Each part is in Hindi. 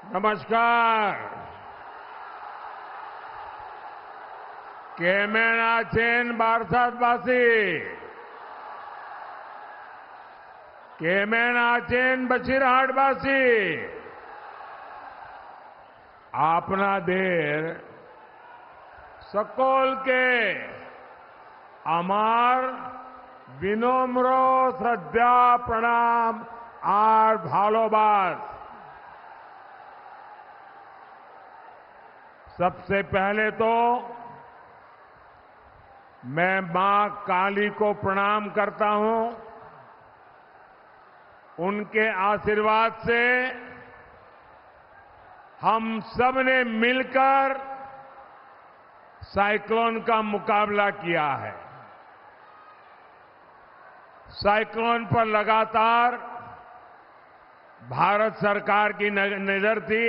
नमस्कार। केमेनाचेन बारसातबासी, केमेनाचेन बशीरहाटबासी, आपना देर सकल के আমার विनम्र श्रद्धा प्रणाम और भालोबास। सबसे पहले तो मैं मां काली को प्रणाम करता हूं। उनके आशीर्वाद से हम सब ने मिलकर साइक्लोन का मुकाबला किया है। साइक्लोन पर लगातार भारत सरकार की नजर थी।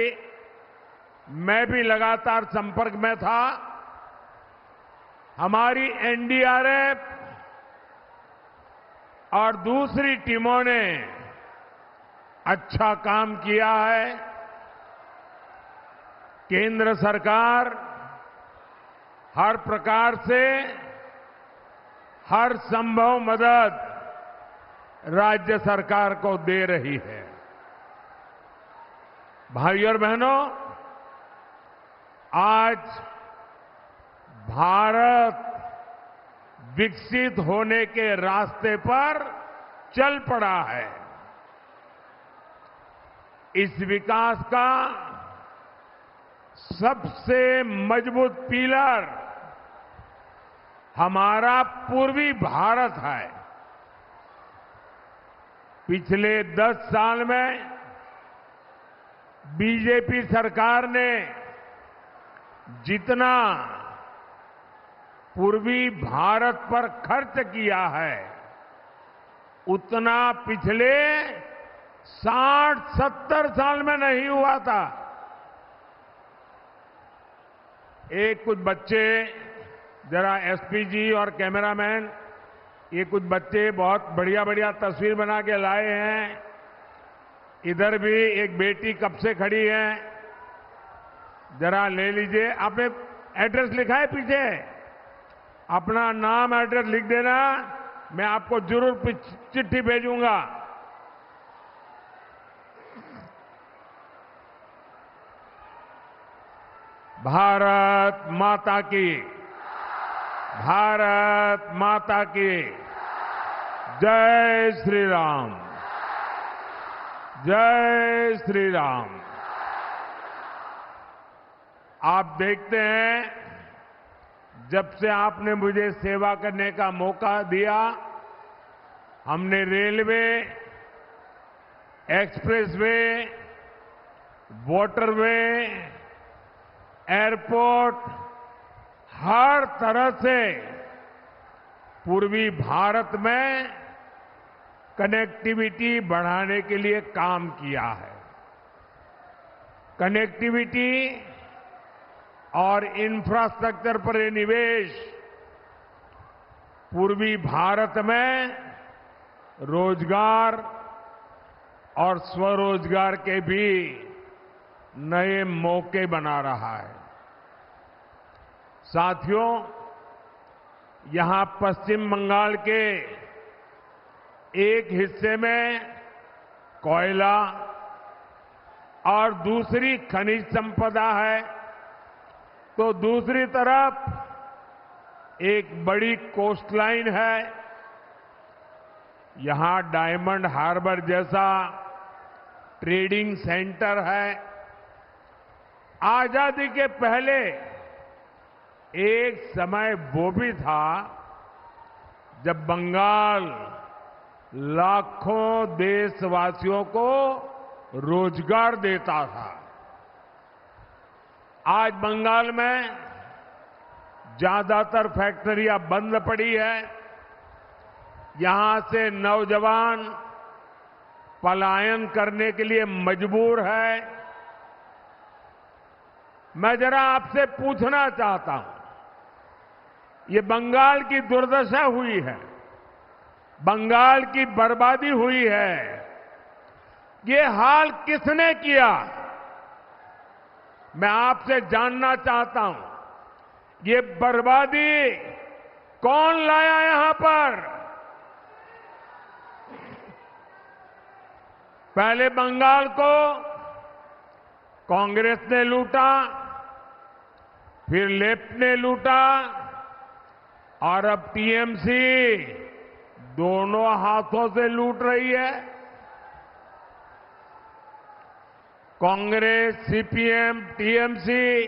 मैं भी लगातार संपर्क में था। हमारी एनडीआरएफ और दूसरी टीमों ने अच्छा काम किया है। केंद्र सरकार हर प्रकार से हर संभव मदद राज्य सरकार को दे रही है। भाइयों और बहनों, आज भारत विकसित होने के रास्ते पर चल पड़ा है। इस विकास का सबसे मजबूत पिलर हमारा पूर्वी भारत है। पिछले 10 साल में बीजेपी सरकार ने जितना पूर्वी भारत पर खर्च किया है, उतना पिछले 60-70 साल में नहीं हुआ था। एक कुछ बच्चे, जरा एसपी जी और कैमरामैन, ये कुछ बच्चे बहुत बढ़िया बढ़िया तस्वीर बना के लाए हैं। इधर भी एक बेटी कब से खड़ी है, जरा ले लीजिए। आपने एड्रेस लिखा है पीछे? अपना नाम एड्रेस लिख देना, मैं आपको जरूर चिट्ठी भेजूंगा। भारत माता की, भारत माता की जय श्री राम, जय श्री राम। आप देखते हैं, जब से आपने मुझे सेवा करने का मौका दिया, हमने रेलवे, एक्सप्रेसवे, वाटरवे, एयरपोर्ट, हर तरह से पूर्वी भारत में कनेक्टिविटी बढ़ाने के लिए काम किया है। कनेक्टिविटी और इंफ्रास्ट्रक्चर पर निवेश पूर्वी भारत में रोजगार और स्वरोजगार के भी नए मौके बना रहा है। साथियों, यहां पश्चिम बंगाल के एक हिस्से में कोयला और दूसरी खनिज संपदा है, तो दूसरी तरफ एक बड़ी कोस्टलाइन है। यहां डायमंड हार्बर जैसा ट्रेडिंग सेंटर है। आजादी के पहले एक समय वो भी था जब बंगाल लाखों देशवासियों को रोजगार देता था। आज बंगाल में ज्यादातर फैक्ट्रियां बंद पड़ी है। यहां से नौजवान पलायन करने के लिए मजबूर है। मैं जरा आपसे पूछना चाहता हूं, ये बंगाल की दुर्दशा हुई है, बंगाल की बर्बादी हुई है, ये हाल किसने किया? मैं आपसे जानना चाहता हूं, ये बर्बादी कौन लाया यहां पर? पहले बंगाल को कांग्रेस ने लूटा, फिर लेफ्ट ने लूटा और अब टीएमसी दोनों हाथों से लूट रही है। कांग्रेस, सीपीएम, टीएमसी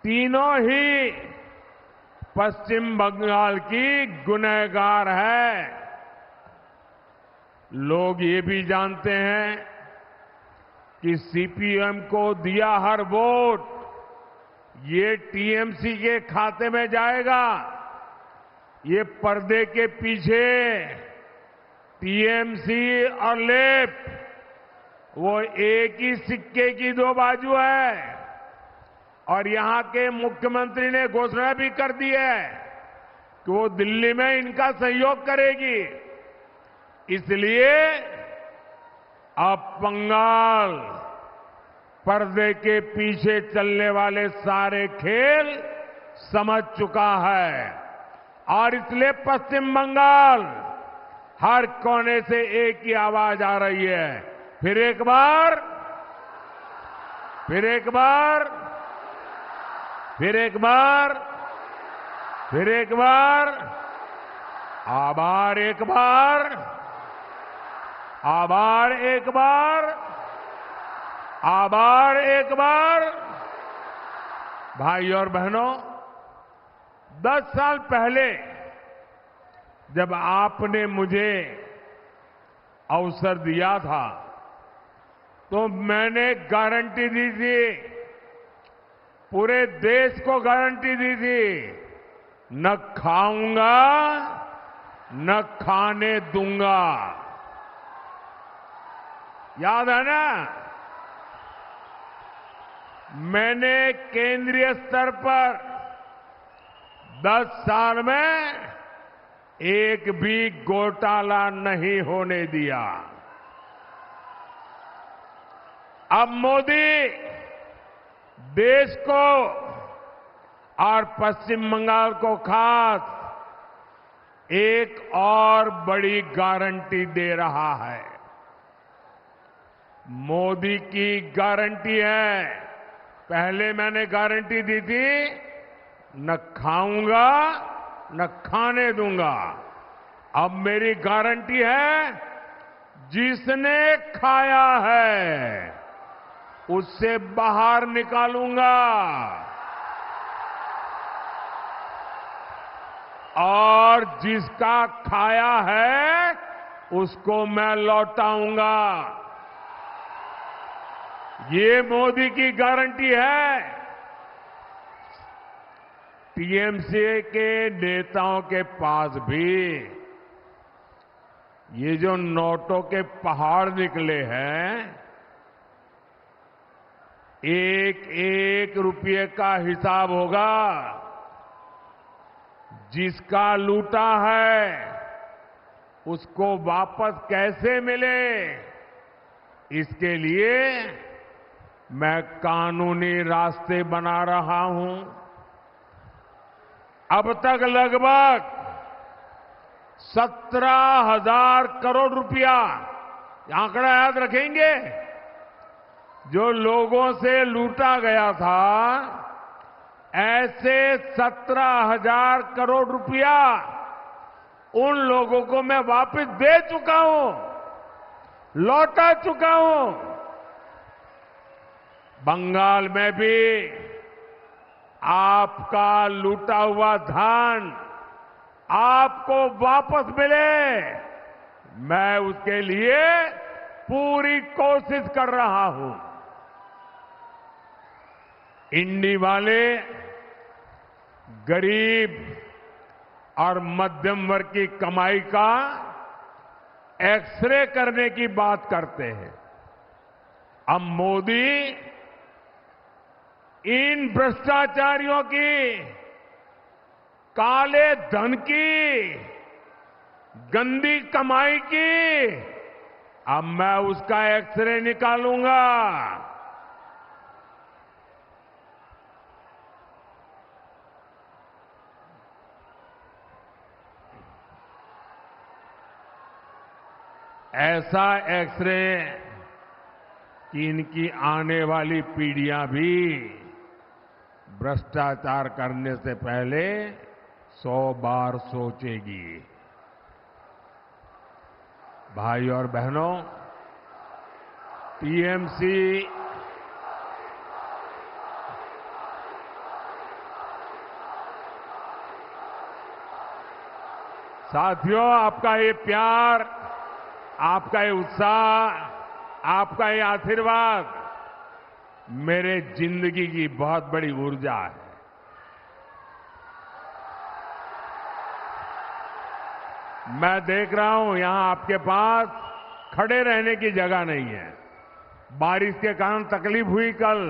तीनों ही पश्चिम बंगाल की गुनहगार है। लोग ये भी जानते हैं कि सीपीएम को दिया हर वोट ये टीएमसी के खाते में जाएगा। ये पर्दे के पीछे टीएमसी और लेफ्ट वो एक ही सिक्के की दो बाजू है। और यहां के मुख्यमंत्री ने घोषणा भी कर दी है कि वो दिल्ली में इनका सहयोग करेगी। इसलिए अब बंगाल पर्दे के पीछे चलने वाले सारे खेल समझ चुका है और इसलिए पश्चिम बंगाल हर कोने से एक ही आवाज आ रही है, फिर एक बार, फिर एक बार, फिर एक बार, फिर एक बार, आभार एक बार, आभार एक बार, आभार एक बार। भाई और बहनों, 10 साल पहले जब आपने मुझे अवसर दिया था तो मैंने गारंटी दी थी, पूरे देश को गारंटी दी थी, न खाऊंगा न खाने दूंगा। याद है ना? मैंने केंद्रीय स्तर पर 10 साल में एक भी घोटाला नहीं होने दिया। अब मोदी देश को और पश्चिम बंगाल को खास एक और बड़ी गारंटी दे रहा है। मोदी की गारंटी है, पहले मैंने गारंटी दी थी न खाऊंगा न खाने दूंगा। अब मेरी गारंटी है, जिसने खाया है उससे बाहर निकालूंगा और जिसका खाया है उसको मैं लौटाऊंगा। ये मोदी की गारंटी है। टीएमसी के नेताओं के पास भी ये जो नोटों के पहाड़ निकले हैं, एक एक रुपये का हिसाब होगा। जिसका लूटा है उसको वापस कैसे मिले, इसके लिए मैं कानूनी रास्ते बना रहा हूं। अब तक लगभग 17,000 करोड़ रुपया, आंकड़ा याद रखेंगे, जो लोगों से लूटा गया था, ऐसे 17,000 करोड़ रुपया उन लोगों को मैं वापस दे चुका हूं, लौटा चुका हूं। बंगाल में भी आपका लूटा हुआ धन आपको वापस मिले, मैं उसके लिए पूरी कोशिश कर रहा हूं। इंडी वाले गरीब और मध्यम वर्ग की कमाई का एक्सरे करने की बात करते हैं। अब मोदी इन भ्रष्टाचारियों की, काले धन की, गंदी कमाई की, अब मैं उसका एक्सरे निकालूंगा। ऐसा एक्सरे कि इनकी आने वाली पीढ़ियां भी भ्रष्टाचार करने से पहले 100 बार सोचेगी। भाई और बहनों, टीएमसी साथियों, आपका ये प्यार, आपका ये उत्साह, आपका ये आशीर्वाद मेरे जिंदगी की बहुत बड़ी ऊर्जा है। मैं देख रहा हूं यहां आपके पास खड़े रहने की जगह नहीं है। बारिश के कारण तकलीफ हुई कल,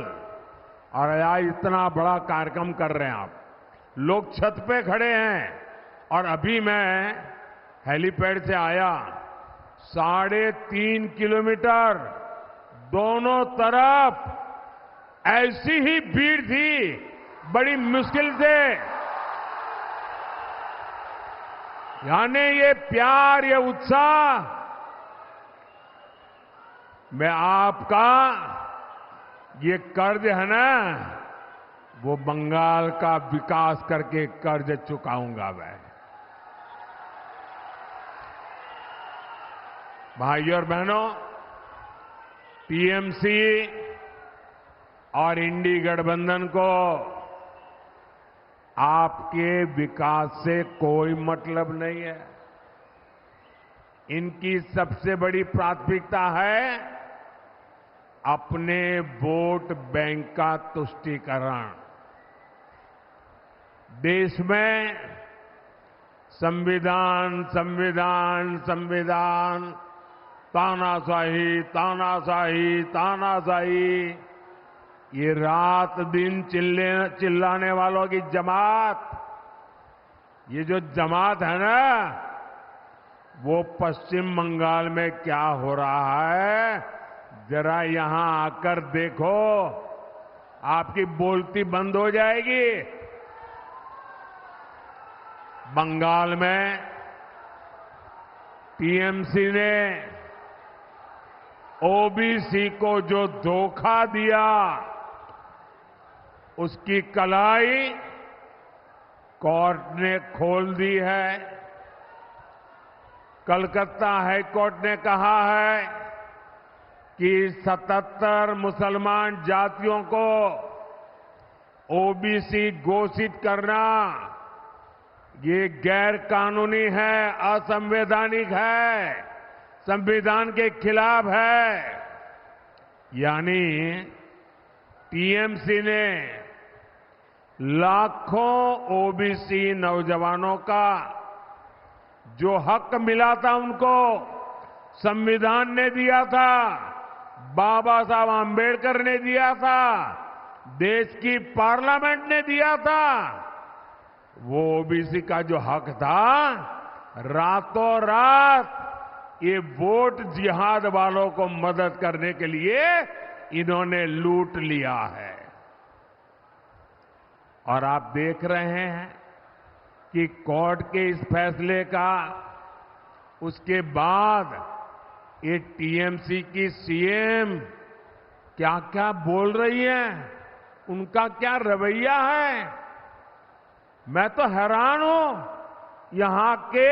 और आज इतना बड़ा कार्यक्रम कर रहे हैं आप। लोग छत पे खड़े हैं, और अभी मैं हेलीपैड से आया, 3.5 किलोमीटर दोनों तरफ ऐसी ही भीड़ थी, बड़ी मुश्किल से। यानी ये प्यार, ये उत्साह, मैं आपका ये कर्ज है ना, वो बंगाल का विकास करके कर्ज चुकाऊंगा मैं। भाइयों और बहनों, टीएमसी और इंडी गठबंधन को आपके विकास से कोई मतलब नहीं है। इनकी सबसे बड़ी प्राथमिकता है अपने वोट बैंक का तुष्टीकरण। देश में संविधान संविधान संविधान, तानाशाही तानाशाही तानाशाही, ये रात दिन चिल्लाने वालों की जमात, ये जो जमात है ना, वो पश्चिम बंगाल में क्या हो रहा है जरा यहां आकर देखो, आपकी बोलती बंद हो जाएगी। बंगाल में टीएमसी ने ओबीसी को जो धोखा दिया, उसकी कलाई कोर्ट ने खोल दी है। कलकत्ता हाई कोर्ट ने कहा है कि 77 मुसलमान जातियों को ओबीसी घोषित करना ये गैर कानूनी है, असंवैधानिक है, संविधान के खिलाफ है। यानी टीएमसी ने लाखों ओबीसी नौजवानों का जो हक मिला था, उनको संविधान ने दिया था, बाबा साहब आंबेडकर ने दिया था, देश की पार्लियामेंट ने दिया था, वो ओबीसी का जो हक था, रातों रात ये वोट जिहाद वालों को मदद करने के लिए इन्होंने लूट लिया है। और आप देख रहे हैं कि कोर्ट के इस फैसले का, उसके बाद ये टीएमसी की सीएम क्या क्या बोल रही है, उनका क्या रवैया है। मैं तो हैरान हूं। यहां के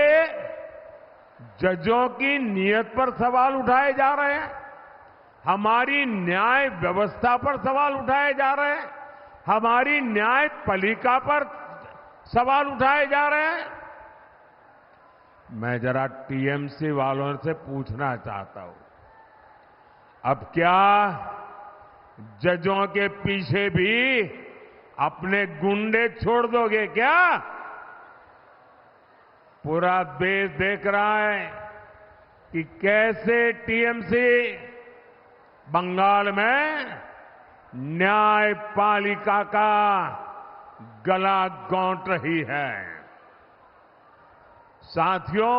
जजों की नीयत पर सवाल उठाए जा रहे हैं, हमारी न्याय व्यवस्था पर सवाल उठाए जा रहे हैं, हमारी न्यायपालिका पर सवाल उठाए जा रहे हैं। मैं जरा टीएमसी वालों से पूछना चाहता हूं, अब क्या जजों के पीछे भी अपने गुंडे छोड़ दोगे क्या? पूरा देश देख रहा है कि कैसे टीएमसी बंगाल में न्यायपालिका का गला गौंट रही है। साथियों,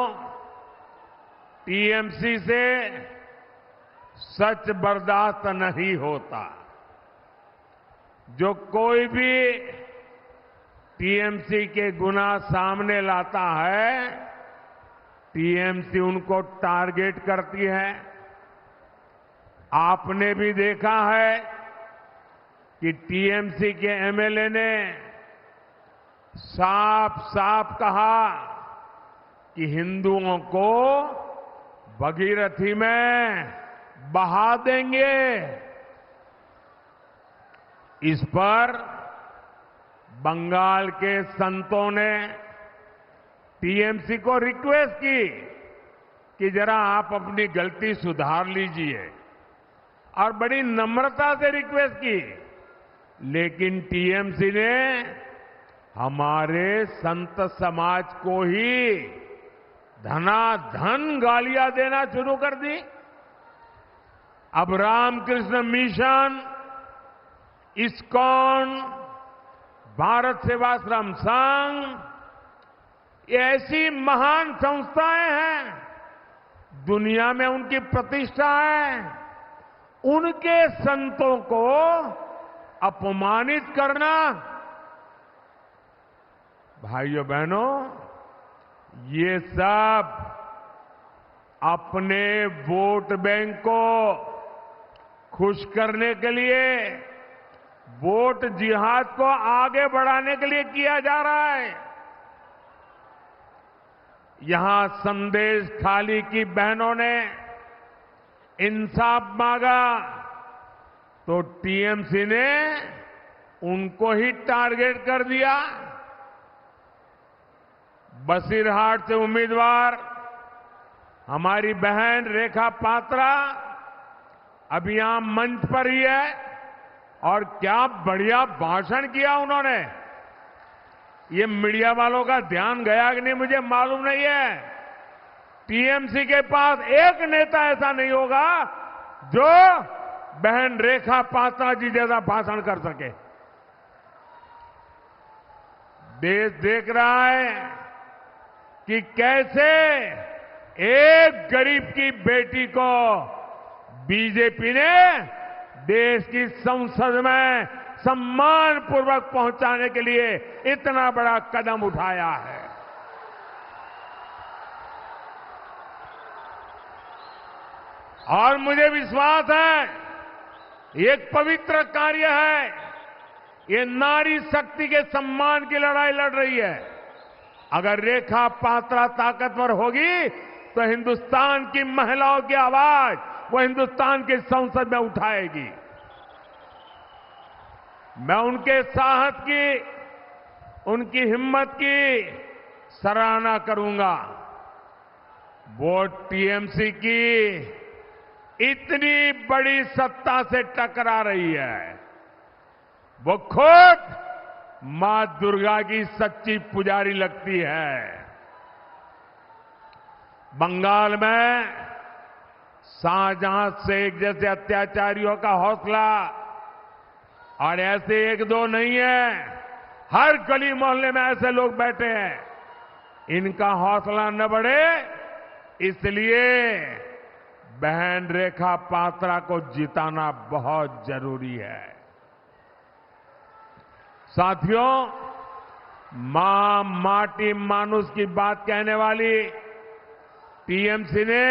टीएमसी से सच बर्दाश्त नहीं होता। जो कोई भी टीएमसी के गुनाह सामने लाता है, टीएमसी उनको टारगेट करती है। आपने भी देखा है कि टीएमसी के एमएलए ने साफ साफ कहा कि हिंदुओं को भगीरथी में बहा देंगे। इस पर बंगाल के संतों ने टीएमसी को रिक्वेस्ट की कि जरा आप अपनी गलती सुधार लीजिए, और बड़ी नम्रता से रिक्वेस्ट की। लेकिन टीएमसी ने हमारे संत समाज को ही धनाधन गालियां देना शुरू कर दी। अब रामकृष्ण मिशन, इस्कॉन, भारत सेवाश्रम संघ, ये ऐसी महान संस्थाएं हैं, दुनिया में उनकी प्रतिष्ठा है। उनके संतों को अपमानित करना, भाइयों बहनों, ये सब अपने वोट बैंक को खुश करने के लिए, वोट जिहाद को आगे बढ़ाने के लिए किया जा रहा है। यहां संदेश खाली की बहनों ने इंसाफ मांगा तो टीएमसी ने उनको ही टारगेट कर दिया। बसीरहाट से उम्मीदवार हमारी बहन रेखा पात्रा अभी यहां मंच पर ही है, और क्या बढ़िया भाषण किया उन्होंने। ये मीडिया वालों का ध्यान गया कि नहीं मुझे मालूम नहीं है। टीएमसी के पास एक नेता ऐसा नहीं होगा जो बहन रेखा पात्रा जी जैसा भाषण कर सके। देश देख रहा है कि कैसे एक गरीब की बेटी को बीजेपी ने देश की संसद में सम्मान पूर्वक पहुंचाने के लिए इतना बड़ा कदम उठाया है। और मुझे विश्वास है ये एक पवित्र कार्य है। ये नारी शक्ति के सम्मान की लड़ाई लड़ रही है। अगर रेखा पात्रा ताकतवर होगी तो हिंदुस्तान की महिलाओं की आवाज वो हिंदुस्तान की संसद में उठाएगी। मैं उनके साहस की, उनकी हिम्मत की सराहना करूंगा। वो टीएमसी की इतनी बड़ी सत्ता से टकरा रही है। वो खुद मां दुर्गा की सच्ची पुजारी लगती है। बंगाल में शाहजहां शेख जैसे अत्याचारियों का हौसला, और ऐसे एक दो नहीं है, हर गली मोहल्ले में ऐसे लोग बैठे हैं। इनका हौसला न बढ़े, इसलिए बहन रेखा पात्रा को जिताना बहुत जरूरी है। साथियों, मां माटी मानुष की बात कहने वाली टीएमसी ने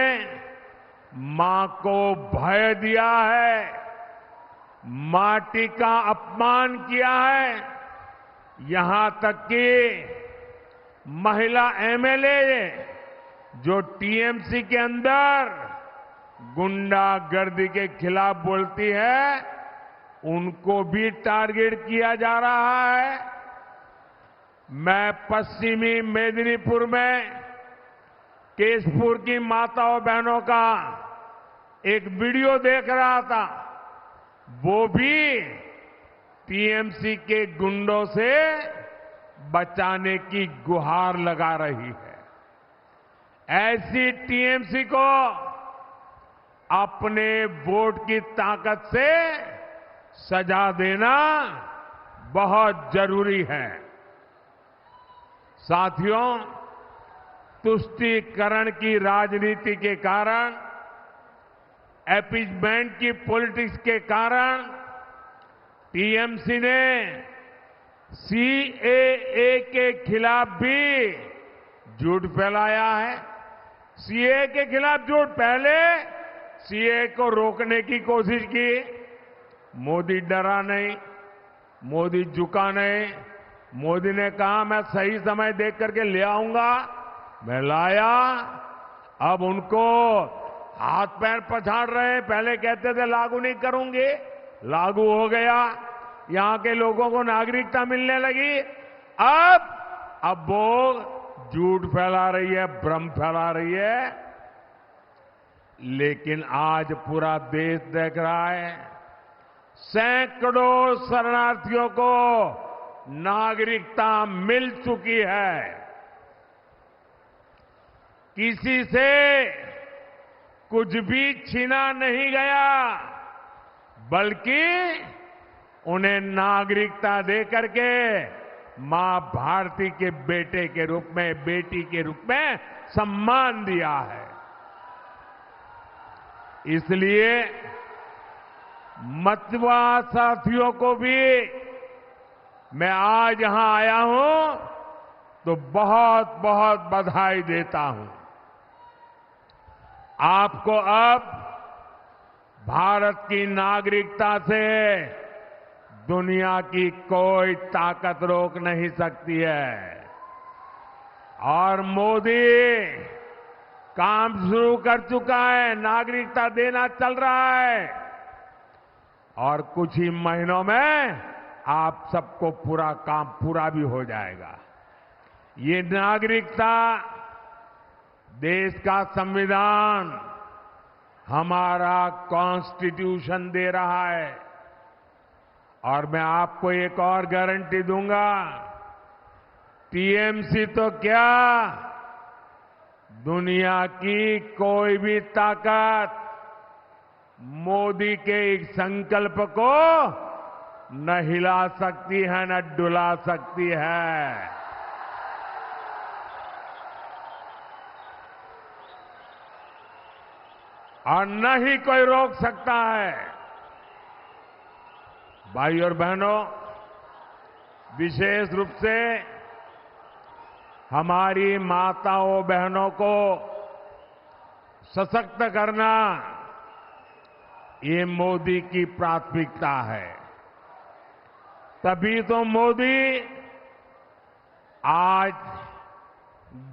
मां को भय दिया है, माटी का अपमान किया है। यहां तक कि महिला एमएलए जो टीएमसी के अंदर गुंडागर्दी के खिलाफ बोलती है, उनको भी टारगेट किया जा रहा है। मैं पश्चिमी मेदिनीपुर में केशपुर की माताओं बहनों का एक वीडियो देख रहा था। वो भी टीएमसी के गुंडों से बचाने की गुहार लगा रही है। ऐसी टीएमसी को अपने वोट की ताकत से सजा देना बहुत जरूरी है। साथियों, तुष्टीकरण की राजनीति के कारण, अपीसमेंट की पॉलिटिक्स के कारण टीएमसी ने सीएए के खिलाफ भी झूठ फैलाया है। सीए के खिलाफ झूठ। पहले सीए को रोकने की कोशिश की, मोदी डरा नहीं, मोदी झुका नहीं। मोदी ने कहा मैं सही समय देख करके ले आऊंगा, मैं लाया। अब उनको हाथ पैर पछाड़ रहे हैं। पहले कहते थे लागू नहीं करूंगे, लागू हो गया। यहां के लोगों को नागरिकता मिलने लगी। अब वो झूठ फैला रही है, भ्रम फैला रही है। लेकिन आज पूरा देश देख रहा है, सैकड़ों शरणार्थियों को नागरिकता मिल चुकी है। किसी से कुछ भी छीना नहीं गया, बल्कि उन्हें नागरिकता देकर के मां भारती के बेटे के रूप में, बेटी के रूप में सम्मान दिया है। इसलिए मतवा साथियों को भी मैं आज यहां आया हूं तो बहुत बहुत बधाई देता हूं। आपको अब भारत की नागरिकता से दुनिया की कोई ताकत रोक नहीं सकती है। और मोदी काम शुरू कर चुका है, नागरिकता देना चल रहा है। और कुछ ही महीनों में आप सबको पूरा काम पूरा भी हो जाएगा। ये नागरिकता देश का संविधान, हमारा कॉन्स्टिट्यूशन दे रहा है। और मैं आपको एक और गारंटी दूंगा, टीएमसी तो क्या, दुनिया की कोई भी ताकत मोदी के एक संकल्प को न हिला सकती है, न डुला सकती है। और न ही कोई रोक सकता है। भाई और बहनों, विशेष रूप से हमारी माताओं बहनों को सशक्त करना, ये मोदी की प्राथमिकता है। तभी तो मोदी आज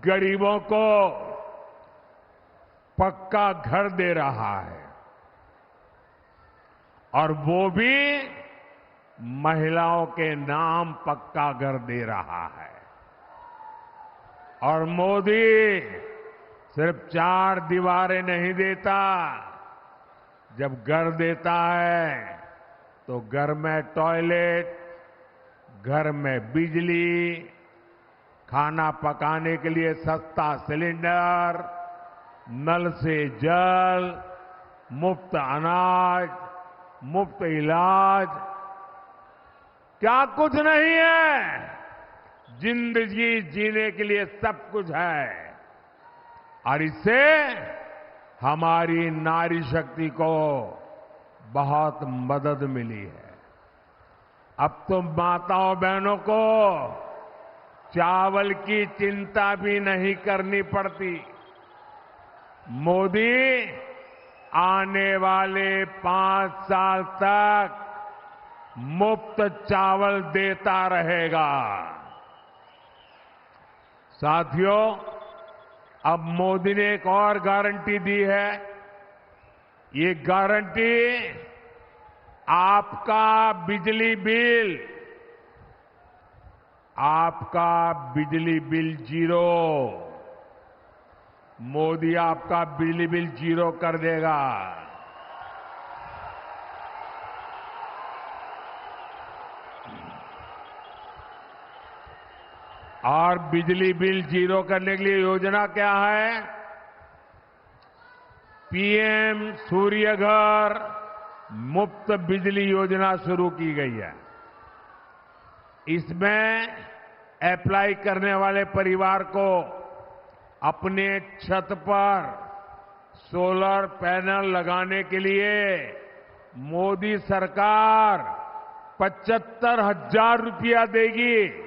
गरीबों को पक्का घर दे रहा है, और वो भी महिलाओं के नाम पक्का घर दे रहा है। और मोदी सिर्फ 4 दीवारें नहीं देता, जब घर देता है तो घर में टॉयलेट, घर में बिजली, खाना पकाने के लिए सस्ता सिलेंडर, नल से जल, मुफ्त अनाज, मुफ्त इलाज, क्या कुछ नहीं है। जिंदगी जीने के लिए सब कुछ है। और इससे हमारी नारी शक्ति को बहुत मदद मिली है। अब तो माताओं बहनों को चावल की चिंता भी नहीं करनी पड़ती। मोदी आने वाले 5 साल तक मुफ्त चावल देता रहेगा। साथियों, अब मोदी ने एक और गारंटी दी है। ये गारंटी आपका बिजली बिल जीरो। मोदी आपका बिजली बिल जीरो कर देगा। और बिजली बिल जीरो करने के लिए योजना क्या है? पीएम सूर्य घर मुफ्त बिजली योजना शुरू की गई है। इसमें अप्लाई करने वाले परिवार को अपने छत पर सोलर पैनल लगाने के लिए मोदी सरकार 75,000 रुपया देगी।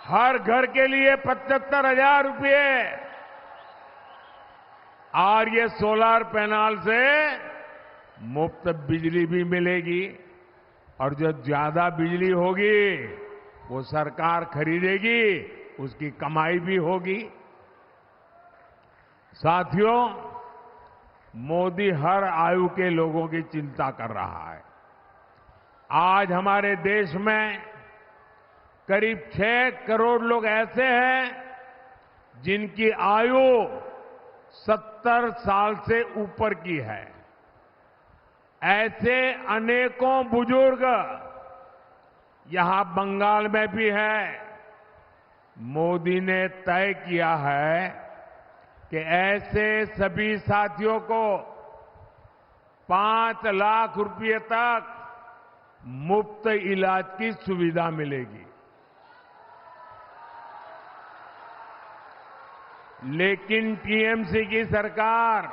हर घर के लिए 75,000 रुपये और ये सोलर पैनल से मुफ्त बिजली भी मिलेगी और जो ज्यादा बिजली होगी वो सरकार खरीदेगी, उसकी कमाई भी होगी। साथियों, मोदी हर आयु के लोगों की चिंता कर रहा है। आज हमारे देश में करीब 6 करोड़ लोग ऐसे हैं जिनकी आयु 70 साल से ऊपर की है। ऐसे अनेकों बुजुर्ग यहां बंगाल में भी हैं। मोदी ने तय किया है कि ऐसे सभी साथियों को 5 लाख रुपए तक मुफ्त इलाज की सुविधा मिलेगी। लेकिन टीएमसी की सरकार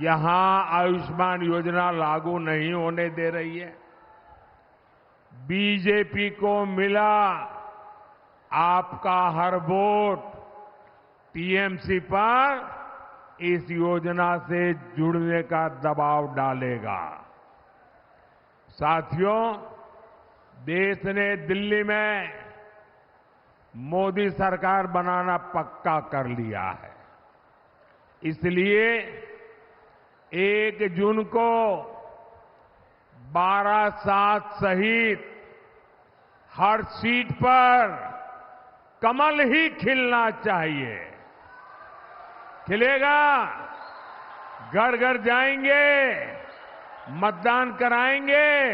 यहां आयुष्मान योजना लागू नहीं होने दे रही है। बीजेपी को मिला आपका हर वोट टीएमसी पर इस योजना से जुड़ने का दबाव डालेगा। साथियों, देश ने दिल्ली में मोदी सरकार बनाना पक्का कर लिया है। इसलिए 1 जून को बारासात सहित हर सीट पर कमल ही खिलना चाहिए। खिलेगा, घर घर जाएंगे, मतदान कराएंगे।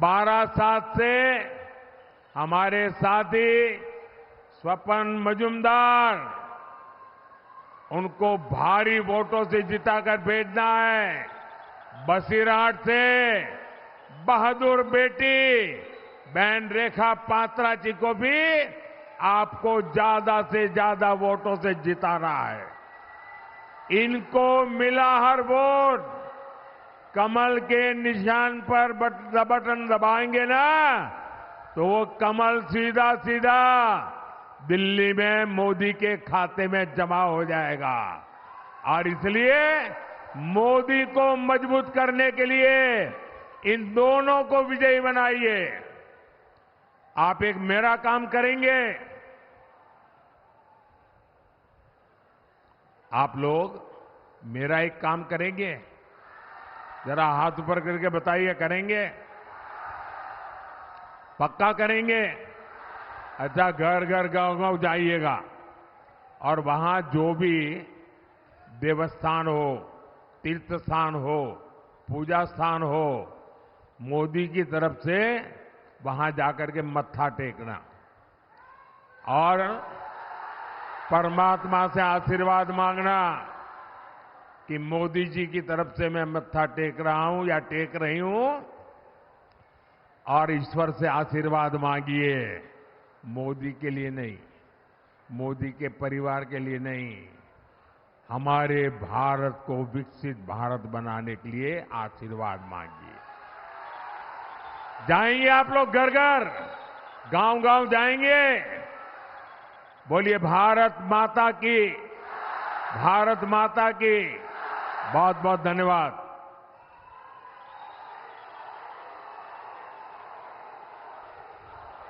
बारासात से हमारे साथी स्वपन मजूमदार, उनको भारी वोटों से जिताकर भेजना है। बसीरहाट से बहादुर बेटी बहन रेखा पात्रा जी को भी आपको ज्यादा से ज्यादा वोटों से जिताना है। इनको मिला हर वोट, कमल के निशान पर बटन दबाएंगे ना, तो वो कमल सीधा सीधा दिल्ली में मोदी के खाते में जमा हो जाएगा। और इसलिए मोदी को मजबूत करने के लिए इन दोनों को विजयी बनाइए। आप एक मेरा काम करेंगे, आप लोग मेरा एक काम करेंगे, जरा हाथ ऊपर करके बताइए, करेंगे? पक्का करेंगे? अच्छा, घर घर गांव गांव जाइएगा और वहां जो भी देवस्थान हो, तीर्थ स्थान हो, पूजा स्थान हो, मोदी की तरफ से वहां जाकर के मत्था टेकना और परमात्मा से आशीर्वाद मांगना कि मोदी जी की तरफ से मैं मत्था टेक रहा हूं या टेक रही हूं, और ईश्वर से आशीर्वाद मांगिए। मोदी के लिए नहीं, मोदी के परिवार के लिए नहीं, हमारे भारत को विकसित भारत बनाने के लिए आशीर्वाद मांगिए। जाएंगे आप लोग घर घर, गांव गांव जाएंगे। बोलिए भारत माता की, भारत माता की। बहुत बहुत धन्यवाद।